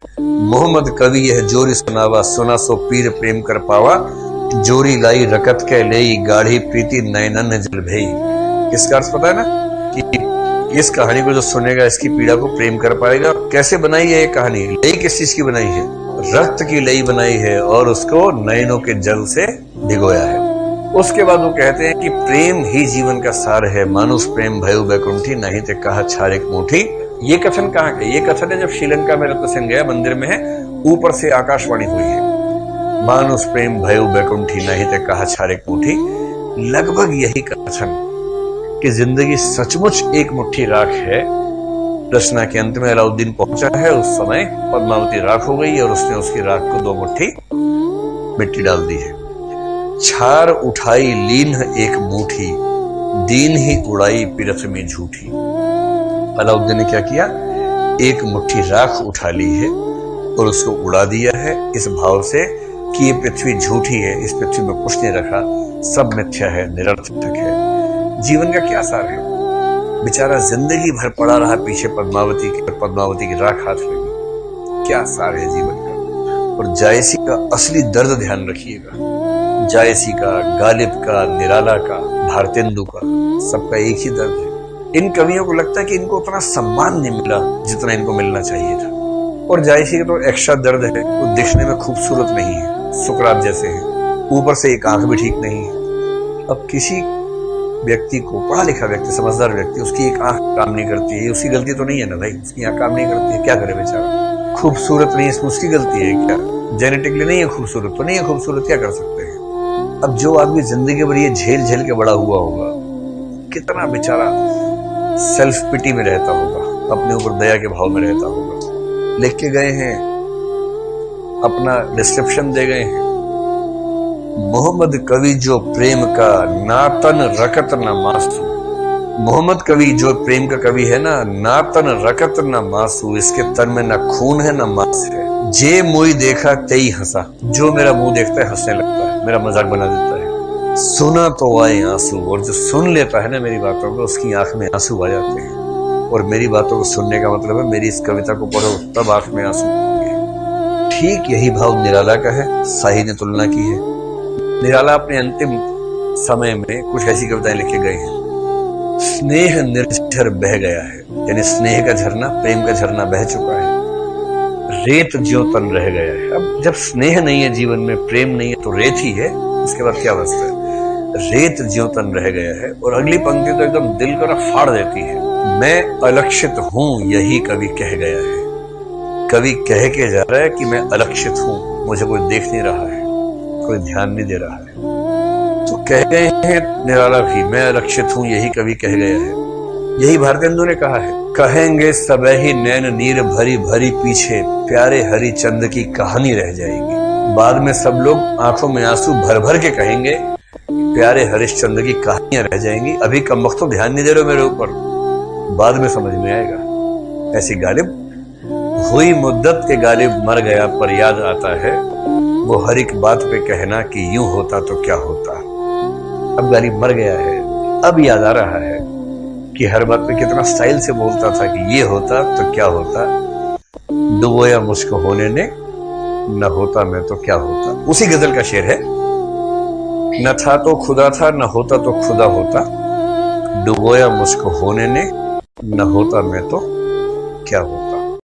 मोहम्मद कवि यह जोरी सुनावा, सुना सो पीर प्रेम कर पावा। जोरी लाई रकत के लेई, गाढ़ी प्रीति नयनन जल भई। इसका अर्थ पता है ना कि इस कहानी को जो सुनेगा इसकी पीड़ा को प्रेम कर पाएगा। कैसे बनाई है ये कहानी? लई किस चीज की बनाई है? रक्त की लई बनाई है और उसको नयनों के जल से भिगोया है। उसके बाद वो कहते हैं कि प्रेम ही जीवन का सार है, मानुष प्रेम भयो बैकुंठी, नहीं ते कहा छारिक मुठी। ये कथन कहाँ है? ये कथन है जब श्रीलंका में रत्नसेन गया, मंदिर में है, ऊपर से आकाशवाणी हुई है, मानुष प्रेम भयो बैकुंठी, नहीं ते कहा छारिक मुठी। लगभग यही कथन कि जिंदगी सचमुच एक मुट्ठी राख है। रचना के अंत में अलाउद्दीन पहुंचा है, उस समय पद्मावती राख हो गई और उसने उसकी राख को 2 मुट्ठी मिट्टी डाल दी है। छार उठाई लीन एक मुठी, दीन ही उड़ाई पिरथ में झूठी। अलाउद्दीन ने क्या किया? एक मुट्ठी राख उठा ली है और उसको उड़ा दिया है, इस भाव से कि ये पृथ्वी झूठी है, इस पृथ्वी में कुछ नहीं रखा, सब मिथ्या है, निरर्थक है। जीवन का क्या सार है? बेचारा जिंदगी भर पड़ा रहा पीछे पद्मावती की राख हाथ लगी। क्या सार है जीवन का? और जायसी का असली दर्द ध्यान रखिएगा। जायसी का, गालिब का, निराला का, भारतेंदु का, सबका एक ही दर्द है। इन कवियों को लगता है कि इनको उतना सम्मान नहीं मिला जितना इनको मिलना चाहिए था। और जायसी का तो एक्स्ट्रा दर्द है, वो दिखने में खूबसूरत नहीं है, सुकरात जैसे है, ऊपर से एक आंख भी ठीक नहीं है। अब किसी व्यक्ति को, पढ़ा लिखा व्यक्ति, समझदार व्यक्ति, उसकी एक आंख काम नहीं करती है, उसकी गलती तो नहीं है ना भाई, उसकी आंख काम नहीं करती है, क्या करे बेचारा? खूबसूरत नहीं है, इसमें उसकी गलती है क्या? जेनेटिकली नहीं है खूबसूरत तो नहीं है खूबसूरत, क्या कर सकते हैं? अब जो आदमी जिंदगी भर ये झेल झेल के बड़ा हुआ होगा, कितना बेचारा सेल्फ पिटी में रहता होगा, अपने ऊपर दया के भाव में रहता होगा। लिख के गए हैं, अपना डिस्क्रिप्शन दे गए हैं, मोहम्मद कवि जो प्रेम का, ना तन रकत न मासू। मोहम्मद कवि जो प्रेम का कवि है ना, ना तन रकत न मासू, इसके तन में ना खून है ना मांस है। जे मुई देखा तेई हंसा, जो मेरा मुंह देखता है हंसने लगता है, मेरा मजाक बना देता है। सुना तो आए आंसू, और जो सुन लेता है ना मेरी बातों को, उसकी आंख में आंसू आ जाते हैं। और मेरी बातों को सुनने का मतलब है मेरी इस कविता को पढ़ो तब आंख में आंसू आएंगे। ठीक यही भाव निराला का है, साही ने तुलना की है। निराला अपने अंतिम समय में कुछ ऐसी कविताएं लिखे गए हैं। स्नेह निर्झर बह गया है, यानी स्नेह का झरना, प्रेम का झरना बह चुका है। रेत ज्यों तन रह गया है। अब जब स्नेह नहीं है जीवन में, प्रेम नहीं है, तो रेत ही है, उसके बाद क्या बचता है? रेत ज्यों तन रह गया है। और अगली पंक्ति तो एकदम दिल को ना फाड़ देती है। मैं अलक्षित हूं यही कवि कह गया है। कवि कह के जा रहा है कि मैं अलक्षित हूं, मुझे कोई देख नहीं रहा है, कोई ध्यान नहीं दे रहा है। तो कह गए हैं निराला भी, मैं अलक्षित हूं यही कवि कह गया है। यही भारतेंदु ने कहा है, कहेंगे सबही नैन नीर भरी भरी, पीछे प्यारे हरिचंद की कहानी रह जाएगी। बाद में सब लोग आंखों में आंसू भर भर के कहेंगे, प्यारे हरिश्चंद्र की कहानियां रह जाएंगी। अभी कम वक्त तो ध्यान नहीं दे रहे हो मेरे ऊपर, बाद में समझ में आएगा। ऐसी गालिब हुई मुद्दत के गालिब मर गया पर याद आता है, वो हर एक बात पे कहना कि यूं होता तो क्या होता। अब गालिब मर गया है, अब याद आ रहा है कि हर बात पे कितना स्टाइल से बोलता था कि ये होता तो क्या होता। डुबोया मुझको होने ने, न होता मैं तो क्या होता। उसी गजल का शेर है, न था तो खुदा था, न होता तो खुदा होता। डुबोया मुझको होने ने, न होता मैं तो क्या होता।